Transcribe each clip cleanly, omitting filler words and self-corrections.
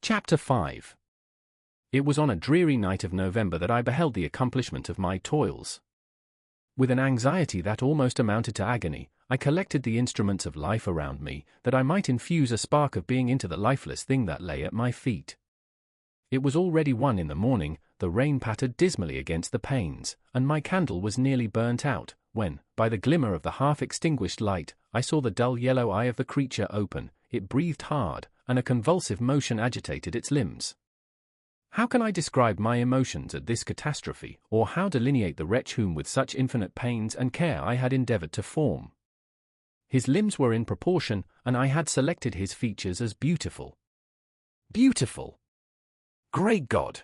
Chapter 5. It was on a dreary night of November that I beheld the accomplishment of my toils. With an anxiety that almost amounted to agony, I collected the instruments of life around me, that I might infuse a spark of being into the lifeless thing that lay at my feet. It was already 1 in the morning, the rain pattered dismally against the panes, and my candle was nearly burnt out, when, by the glimmer of the half-extinguished light, I saw the dull yellow eye of the creature open. It breathed hard, and a convulsive motion agitated its limbs. How can I describe my emotions at this catastrophe, or how delineate the wretch whom with such infinite pains and care I had endeavored to form? His limbs were in proportion, and I had selected his features as beautiful. Beautiful! Great God!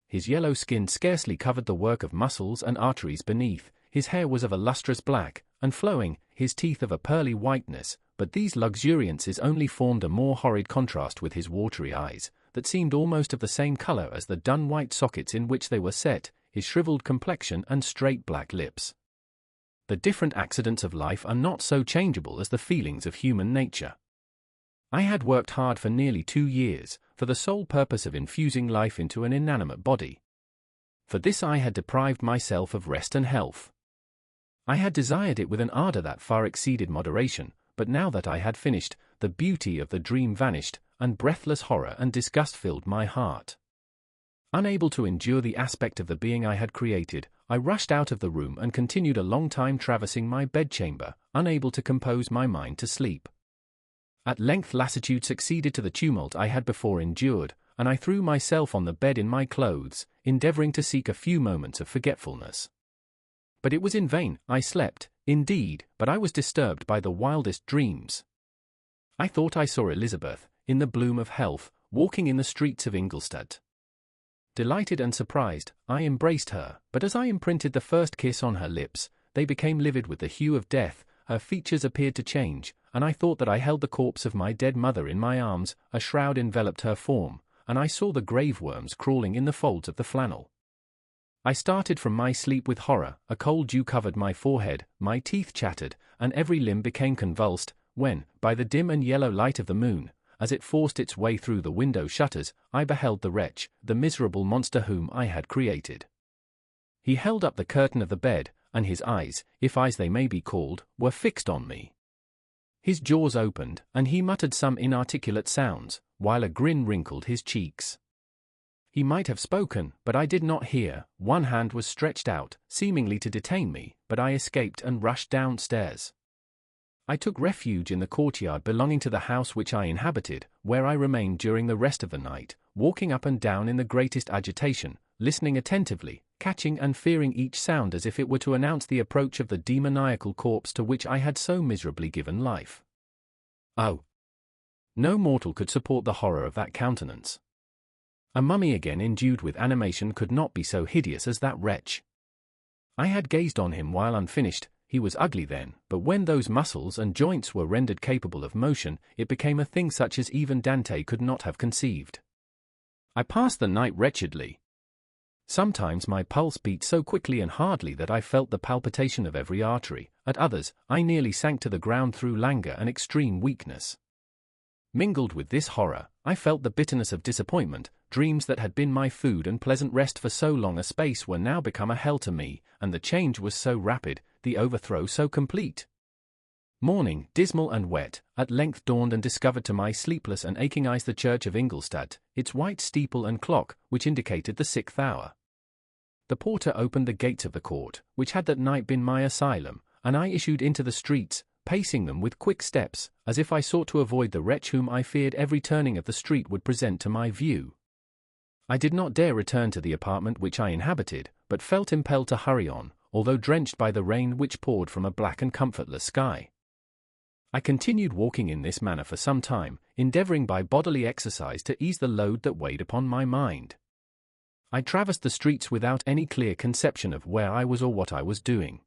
His yellow skin scarcely covered the work of muscles and arteries beneath, his hair was of a lustrous black, and flowing, his teeth of a pearly whiteness, but these luxuriances only formed a more horrid contrast with his watery eyes, that seemed almost of the same colour as the dun-white sockets in which they were set, his shriveled complexion and straight black lips. The different accidents of life are not so changeable as the feelings of human nature. I had worked hard for nearly 2 years, for the sole purpose of infusing life into an inanimate body. For this I had deprived myself of rest and health. I had desired it with an ardour that far exceeded moderation, but now that I had finished, the beauty of the dream vanished, and breathless horror and disgust filled my heart. Unable to endure the aspect of the being I had created, I rushed out of the room and continued a long time traversing my bedchamber, unable to compose my mind to sleep. At length lassitude succeeded to the tumult I had before endured, and I threw myself on the bed in my clothes, endeavouring to seek a few moments of forgetfulness. But it was in vain. I slept, indeed, but I was disturbed by the wildest dreams. I thought I saw Elizabeth, in the bloom of health, walking in the streets of Ingolstadt. Delighted and surprised, I embraced her, but as I imprinted the first kiss on her lips, they became livid with the hue of death, her features appeared to change, and I thought that I held the corpse of my dead mother in my arms. A shroud enveloped her form, and I saw the grave worms crawling in the folds of the flannel. I started from my sleep with horror, a cold dew covered my forehead, my teeth chattered, and every limb became convulsed, when, by the dim and yellow light of the moon, as it forced its way through the window shutters, I beheld the wretch, the miserable monster whom I had created. He held up the curtain of the bed, and his eyes, if eyes they may be called, were fixed on me. His jaws opened, and he muttered some inarticulate sounds, while a grin wrinkled his cheeks. He might have spoken, but I did not hear. One hand was stretched out, seemingly to detain me, but I escaped and rushed downstairs. I took refuge in the courtyard belonging to the house which I inhabited, where I remained during the rest of the night, walking up and down in the greatest agitation, listening attentively, catching and fearing each sound as if it were to announce the approach of the demoniacal corpse to which I had so miserably given life. Oh! No mortal could support the horror of that countenance. A mummy again endued with animation could not be so hideous as that wretch. I had gazed on him while unfinished. He was ugly then, but when those muscles and joints were rendered capable of motion, it became a thing such as even Dante could not have conceived. I passed the night wretchedly. Sometimes my pulse beat so quickly and hardly that I felt the palpitation of every artery. At others, I nearly sank to the ground through languor and extreme weakness. Mingled with this horror, I felt the bitterness of disappointment. Dreams that had been my food and pleasant rest for so long a space were now become a hell to me, and the change was so rapid, the overthrow so complete. Morning, dismal and wet, at length dawned and discovered to my sleepless and aching eyes the church of Ingolstadt, its white steeple and clock, which indicated the 6th hour. The porter opened the gates of the court, which had that night been my asylum, and I issued into the streets, pacing them with quick steps, as if I sought to avoid the wretch whom I feared every turning of the street would present to my view. I did not dare return to the apartment which I inhabited, but felt impelled to hurry on, although drenched by the rain which poured from a black and comfortless sky. I continued walking in this manner for some time, endeavouring by bodily exercise to ease the load that weighed upon my mind. I traversed the streets without any clear conception of where I was or what I was doing.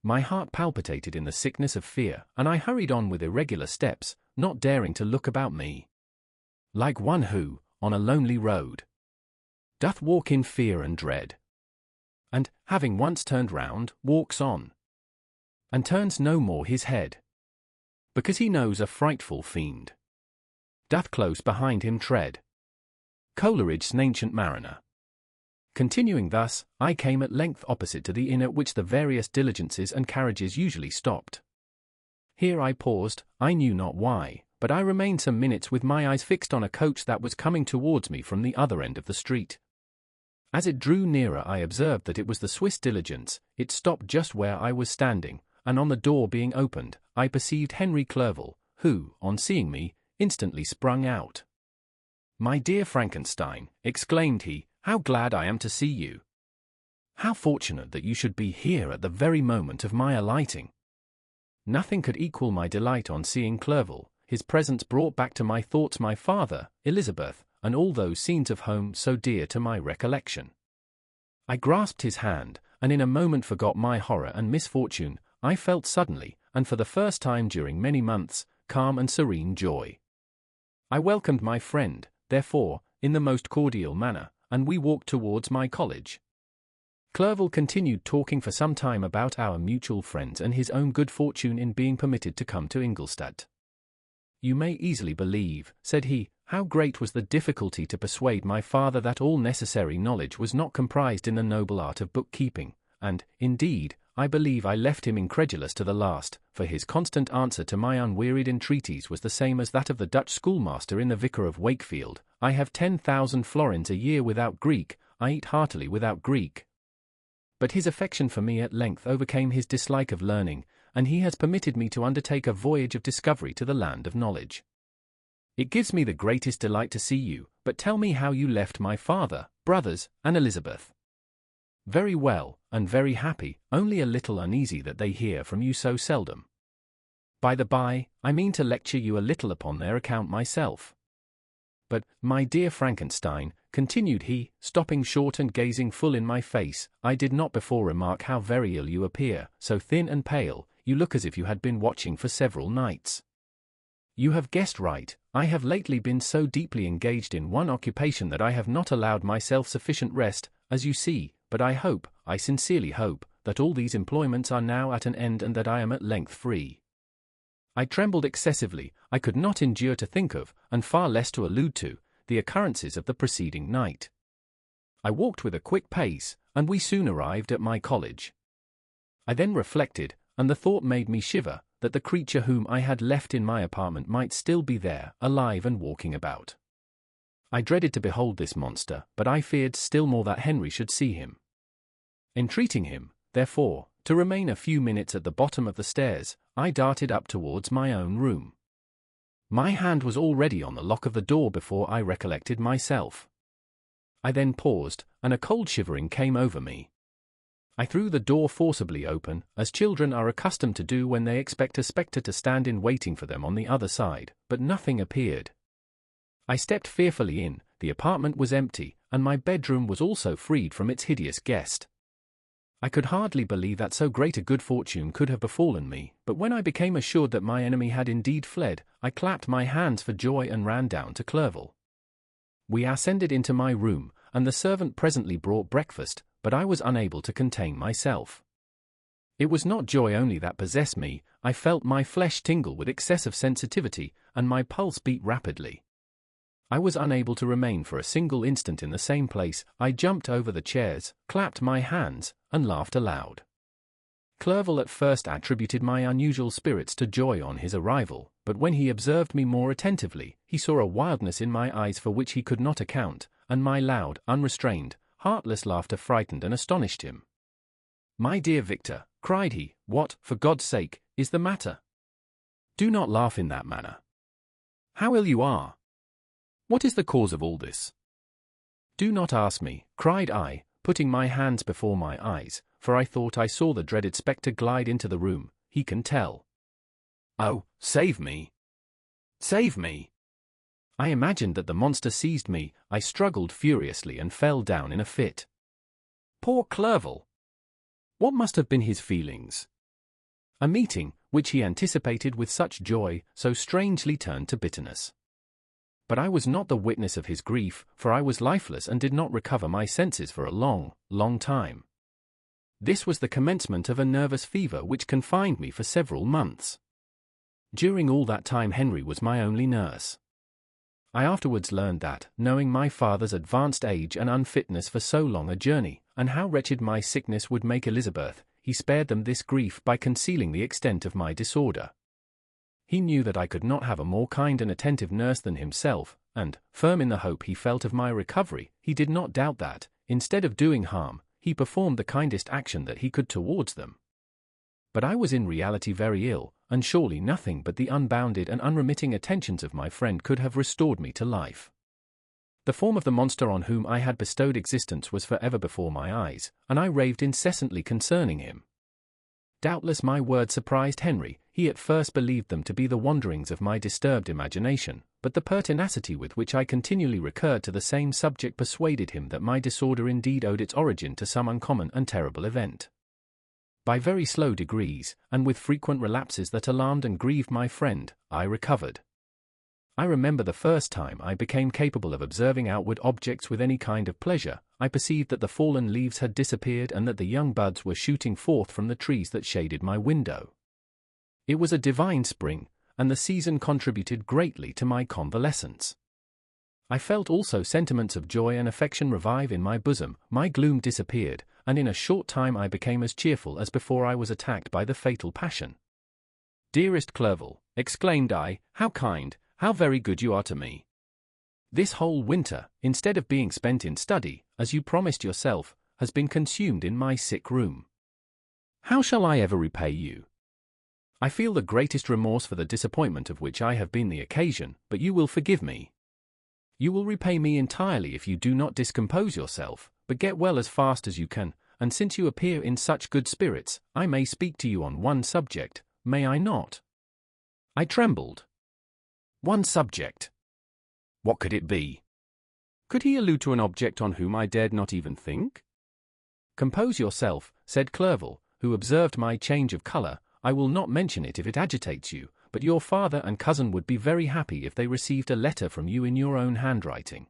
My heart palpitated in the sickness of fear, and I hurried on with irregular steps, not daring to look about me. Like one who, on a lonely road, doth walk in fear and dread, and, having once turned round, walks on, and turns no more his head, because he knows a frightful fiend doth close behind him tread. Coleridge's Ancient Mariner. Continuing thus, I came at length opposite to the inn at which the various diligences and carriages usually stopped. Here I paused, I knew not why, but I remained some minutes with my eyes fixed on a coach that was coming towards me from the other end of the street. As it drew nearer I observed that it was the Swiss diligence. It stopped just where I was standing, and on the door being opened, I perceived Henry Clerval, who, on seeing me, instantly sprung out. "My dear Frankenstein," exclaimed he, "how glad I am to see you! How fortunate that you should be here at the very moment of my alighting!" Nothing could equal my delight on seeing Clerval. His presence brought back to my thoughts my father, Elizabeth, and all those scenes of home so dear to my recollection. I grasped his hand, and in a moment forgot my horror and misfortune. I felt suddenly, and for the first time during many months, calm and serene joy. I welcomed my friend, therefore, in the most cordial manner, and we walked towards my college. Clerval continued talking for some time about our mutual friends and his own good fortune in being permitted to come to Ingolstadt. "You may easily believe," said he, "how great was the difficulty to persuade my father that all necessary knowledge was not comprised in the noble art of bookkeeping, and, indeed, I believe I left him incredulous to the last, for his constant answer to my unwearied entreaties was the same as that of the Dutch schoolmaster in the Vicar of Wakefield: 'I have 10,000 florins a year without Greek, I eat heartily without Greek.' But his affection for me at length overcame his dislike of learning, and he has permitted me to undertake a voyage of discovery to the land of knowledge. It gives me the greatest delight to see you, but tell me how you left my father, brothers, and Elizabeth." "Very well, and very happy, only a little uneasy that they hear from you so seldom. By the by, I mean to lecture you a little upon their account myself. But, my dear Frankenstein," continued he, stopping short and gazing full in my face, "I did not before remark how very ill you appear, so thin and pale. You look as if you had been watching for several nights." "You have guessed right. I have lately been so deeply engaged in one occupation that I have not allowed myself sufficient rest, as you see, but I hope, I sincerely hope, that all these employments are now at an end and that I am at length free." I trembled excessively. I could not endure to think of, and far less to allude to, the occurrences of the preceding night. I walked with a quick pace, and we soon arrived at my college. I then reflected, and the thought made me shiver, that the creature whom I had left in my apartment might still be there, alive and walking about. I dreaded to behold this monster, but I feared still more that Henry should see him. Entreating him, therefore, to remain a few minutes at the bottom of the stairs, I darted up towards my own room. My hand was already on the lock of the door before I recollected myself. I then paused, and a cold shivering came over me. I threw the door forcibly open, as children are accustomed to do when they expect a spectre to stand in waiting for them on the other side, but nothing appeared. I stepped fearfully in. The apartment was empty, and my bedroom was also freed from its hideous guest. I could hardly believe that so great a good fortune could have befallen me, but when I became assured that my enemy had indeed fled, I clapped my hands for joy and ran down to Clerval. We ascended into my room, and the servant presently brought breakfast, but I was unable to contain myself. It was not joy only that possessed me. I felt my flesh tingle with excessive sensitivity, and my pulse beat rapidly. I was unable to remain for a single instant in the same place. I jumped over the chairs, clapped my hands, and laughed aloud. Clerval at first attributed my unusual spirits to joy on his arrival, but when he observed me more attentively, he saw a wildness in my eyes for which he could not account, and my loud, unrestrained, heartless laughter frightened and astonished him. "My dear Victor," cried he, "what, for God's sake, is the matter? Do not laugh in that manner. How ill you are! What is the cause of all this?" "Do not ask me," cried I, putting my hands before my eyes, for I thought I saw the dreaded spectre glide into the room. "He can tell." "Oh, save me! Save me!" I imagined that the monster seized me. I struggled furiously and fell down in a fit. Poor Clerval! What must have been his feelings? A meeting, which he anticipated with such joy, so strangely turned to bitterness. But I was not the witness of his grief, for I was lifeless and did not recover my senses for a long, long time. This was the commencement of a nervous fever which confined me for several months. During all that time Henry was my only nurse. I afterwards learned that, knowing my father's advanced age and unfitness for so long a journey, and how wretched my sickness would make Elizabeth, he spared them this grief by concealing the extent of my disorder. He knew that I could not have a more kind and attentive nurse than himself, and, firm in the hope he felt of my recovery, he did not doubt that, instead of doing harm, he performed the kindest action that he could towards them. But I was in reality very ill, and surely nothing but the unbounded and unremitting attentions of my friend could have restored me to life. The form of the monster on whom I had bestowed existence was forever before my eyes, and I raved incessantly concerning him. Doubtless my words surprised Henry. He at first believed them to be the wanderings of my disturbed imagination, but the pertinacity with which I continually recurred to the same subject persuaded him that my disorder indeed owed its origin to some uncommon and terrible event. By very slow degrees, and with frequent relapses that alarmed and grieved my friend, I recovered. I remember the first time I became capable of observing outward objects with any kind of pleasure. I perceived that the fallen leaves had disappeared and that the young buds were shooting forth from the trees that shaded my window. It was a divine spring, and the season contributed greatly to my convalescence. I felt also sentiments of joy and affection revive in my bosom, my gloom disappeared, and in a short time I became as cheerful as before I was attacked by the fatal passion. "Dearest Clerval," exclaimed I, "how kind, how very good you are to me. This whole winter, instead of being spent in study, as you promised yourself, has been consumed in my sick room. How shall I ever repay you? I feel the greatest remorse for the disappointment of which I have been the occasion, but you will forgive me. You will repay me entirely if you do not discompose yourself, but get well as fast as you can, and since you appear in such good spirits, I may speak to you on one subject, may I not?" I trembled. One subject. What could it be? Could he allude to an object on whom I dared not even think? "Compose yourself," said Clerval, who observed my change of colour. "I will not mention it if it agitates you, but your father and cousin would be very happy if they received a letter from you in your own handwriting.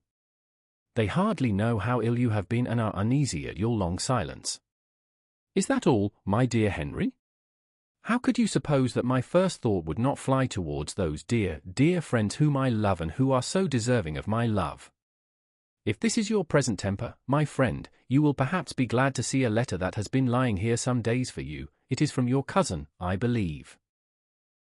They hardly know how ill you have been and are uneasy at your long silence." "Is that all, my dear Henry? How could you suppose that my first thought would not fly towards those dear, dear friends whom I love and who are so deserving of my love? If this is your present temper, my friend, you will perhaps be glad to see a letter that has been lying here some days for you. It is from your cousin, I believe.